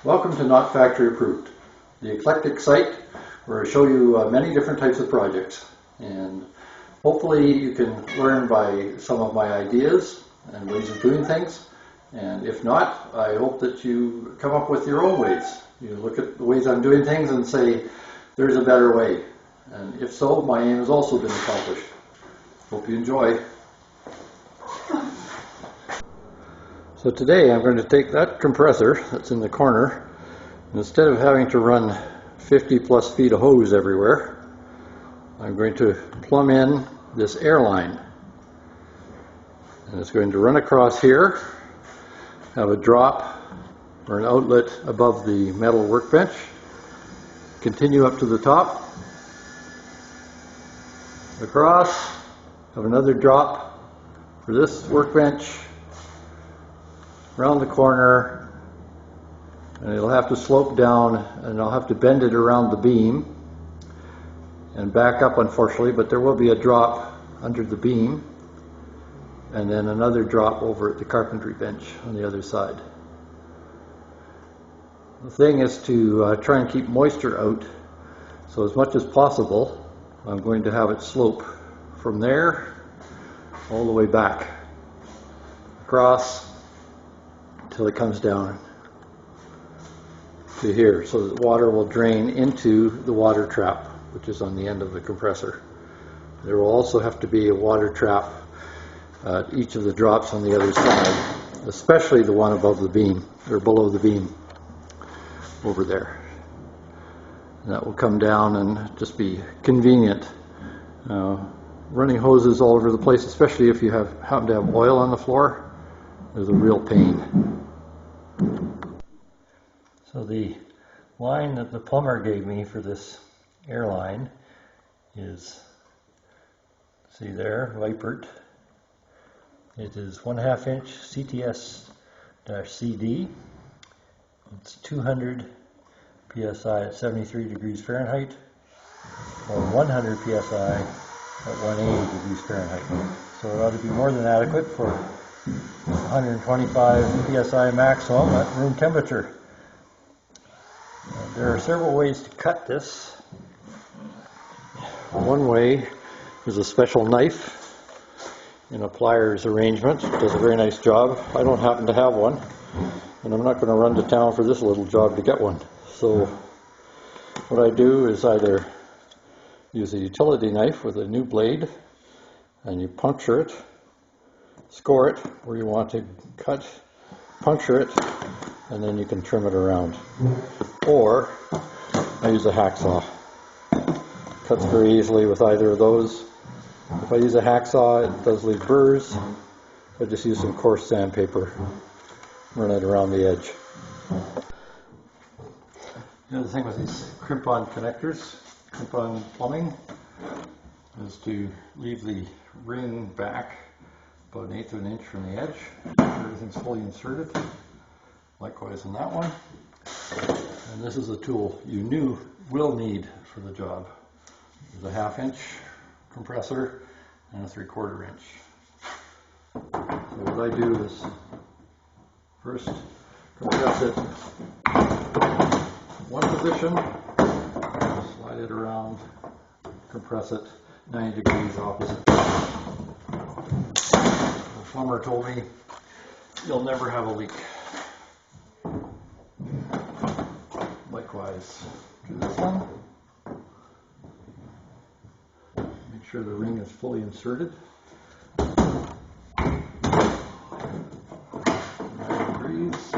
Welcome to Not Factory Approved, the eclectic site where I show you many different types of projects, and hopefully you can learn by some of my ideas and ways of doing things, and if not, I hope that you come up with your own ways. You look at the ways I'm doing things and say, there's a better way, and if so, my aim has also been accomplished. Hope you enjoy. So today I'm going to take that compressor that's in the corner, and instead of having to run 50 plus feet of hose everywhere, I'm going to plumb in this air line. And it's going to run across here, have a drop or an outlet above the metal workbench, continue up to the top, across, have another drop for this workbench, around the corner, and it'll have to slope down, and I'll have to bend it around the beam and back up, unfortunately, but there will be a drop under the beam and then another drop over at the carpentry bench on the other side. The thing is to try and keep moisture out, so as much as possible I'm going to have it slope from there all the way back across until it comes down to here, so that water will drain into the water trap, which is on the end of the compressor. There will also have to be a water trap at each of the drops on the other side, especially the one above the beam, or below the beam over there. And that will come down and just be convenient. Running hoses all over the place, especially if you happen to have oil on the floor, is a real pain. So the line that the plumber gave me for this airline is, see there, Vipert. It is 1/2 inch CTS-CD. It's 200 psi at 73 degrees Fahrenheit, or 100 psi at 180 degrees Fahrenheit. So it ought to be more than adequate for 125 psi maximum at room temperature. There are several ways to cut this. One way is a special knife in a pliers arrangement. It does a very nice job. I don't happen to have one, and I'm not going to run to town for this little job to get one. So what I do is either use a utility knife with a new blade, and you puncture it, score it where you want to cut, puncture it, and then you can trim it around. Or I use a hacksaw. Cuts very easily with either of those. If I use a hacksaw, it does leave burrs. I just use some coarse sandpaper, run it around the edge. The other thing with these crimp-on connectors, crimp-on plumbing, is to leave the ring back about 1/8 of an inch from the edge. Everything's fully inserted. Likewise in that one. And this is a tool you will need for the job. There's a 1/2 inch compressor and a 3/4 inch. So what I do is first compress it one position, slide it around, compress it 90 degrees opposite. The plumber told me you'll never have a leak. Likewise, do this one. Make sure the ring is fully inserted. 90 degrees.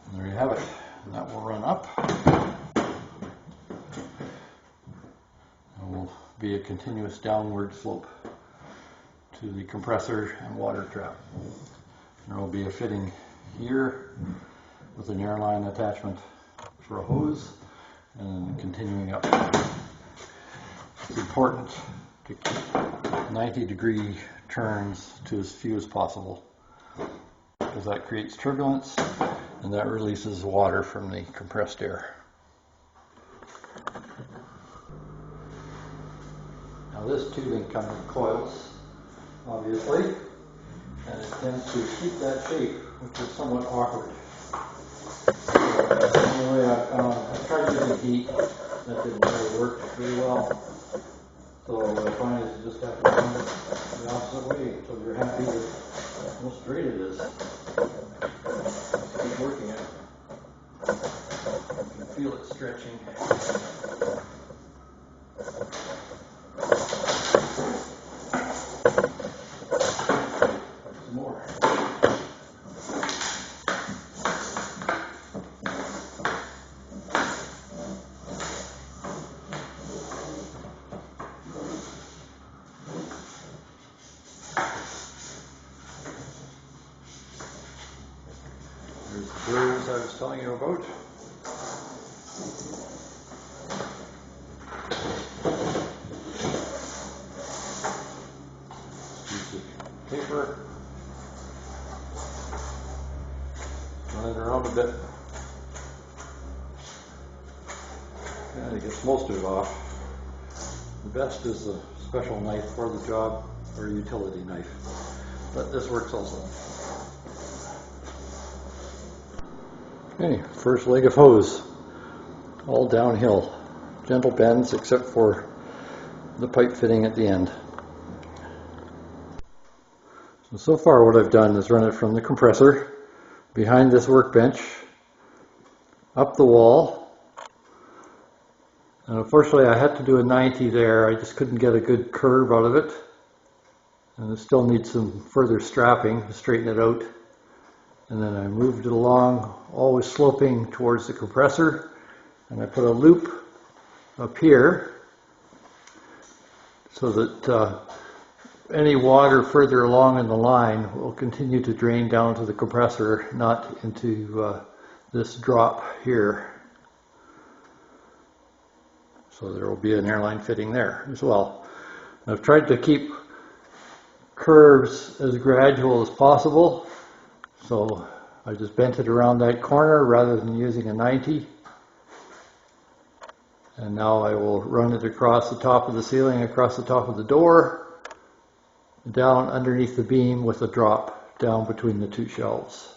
And there you have it. And that will run up. And will be a continuous downward slope to the compressor and water trap. There will be a fitting here with an airline attachment for a hose, and continuing up. It's important to keep 90-degree turns to as few as possible, because that creates turbulence and that releases water from the compressed air. Now this tubing comes in coils. obviously, and it tends to keep that shape, which is somewhat awkward. So that's the only way I've tried using heat. That didn't really work very well. So what I find is you just have to run it the opposite way until you're happy with how straight it is. Just keep working it. You can feel it stretching. Some more. There's the burrs I was telling you about. Use the paper. Run it around a bit. And it gets most of it off. The best is a special knife for the job, or a utility knife. But this works also. Okay, first leg of hose. All downhill. Gentle bends except for the pipe fitting at the end. So far what I've done is run it from the compressor, behind this workbench, up the wall. And unfortunately I had to do a 90 there. I just couldn't get a good curve out of it. And it still needs some further strapping to straighten it out. And then I moved it along, always sloping towards the compressor. And I put a loop up here so that any water further along in the line will continue to drain down to the compressor, not into this drop here. So there will be an airline fitting there as well. I've tried to keep curves as gradual as possible, so I just bent it around that corner rather than using a 90. And now I will run it across the top of the ceiling, across the top of the door, down underneath the beam with a drop down between the two shelves.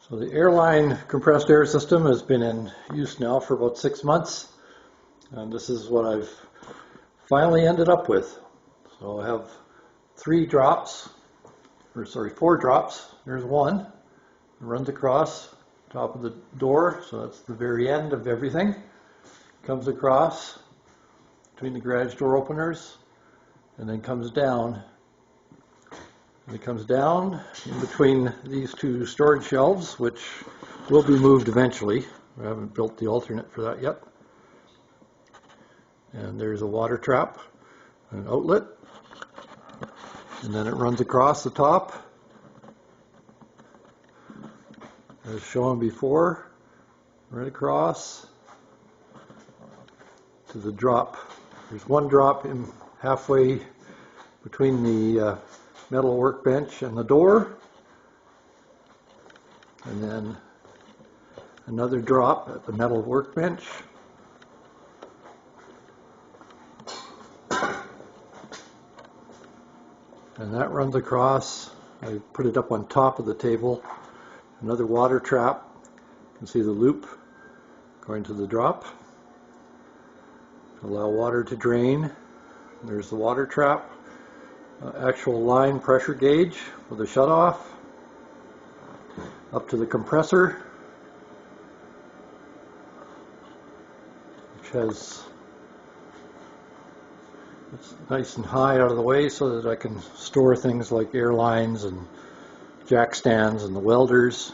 So the airline compressed air system has been in use now for about 6 months, and this is what I've finally ended up with. So I have 4 drops. There's one. It runs across top of the door, so that's the very end of everything. Comes across between the garage door openers, and then comes down. And it comes down in between these 2 storage shelves, which will be moved eventually. I haven't built the alternate for that yet. And there's a water trap, an outlet, and then it runs across the top, as shown before, right across to the drop. There's one drop in halfway between the metal workbench and the door, and then another drop at the metal workbench, and that runs across. I put it up on top of the table. Another water trap. You can see the loop going to the drop to allow water to drain. There's the water trap. Actual line pressure gauge with a shutoff. Up to the compressor, which has, it's nice and high out of the way so that I can store things like airlines and jack stands and the welders.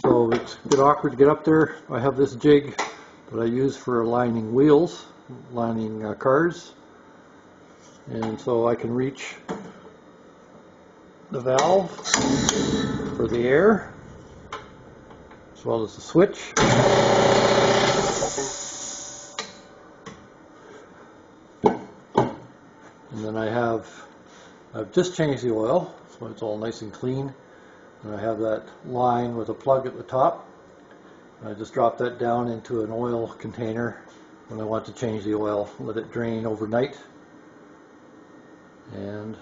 So it's a bit awkward to get up there. I have this jig that I use for lining wheels, lining cars, and so I can reach the valve for the air as well as the switch. And then I've just changed the oil, so it's all nice and clean. And I have that line with a plug at the top. I just drop that down into an oil container when I want to change the oil. Let it drain overnight. And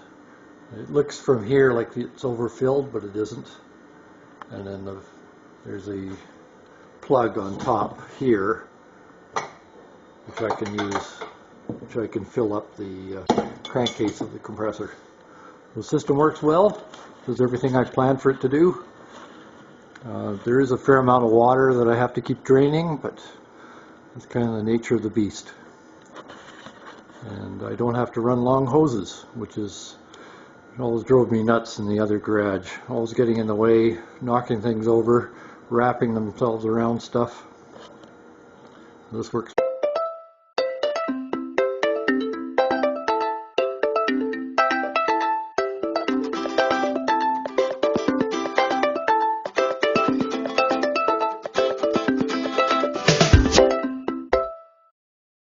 it looks from here like it's overfilled, but it isn't. And then there's a plug on top here, which I can use, which I can fill up the crankcase of the compressor. The system works well, does everything I planned for it to do. There is a fair amount of water that I have to keep draining, but it's kind of the nature of the beast. And I don't have to run long hoses, which always drove me nuts in the other garage. Always getting in the way, knocking things over, wrapping themselves around stuff. This works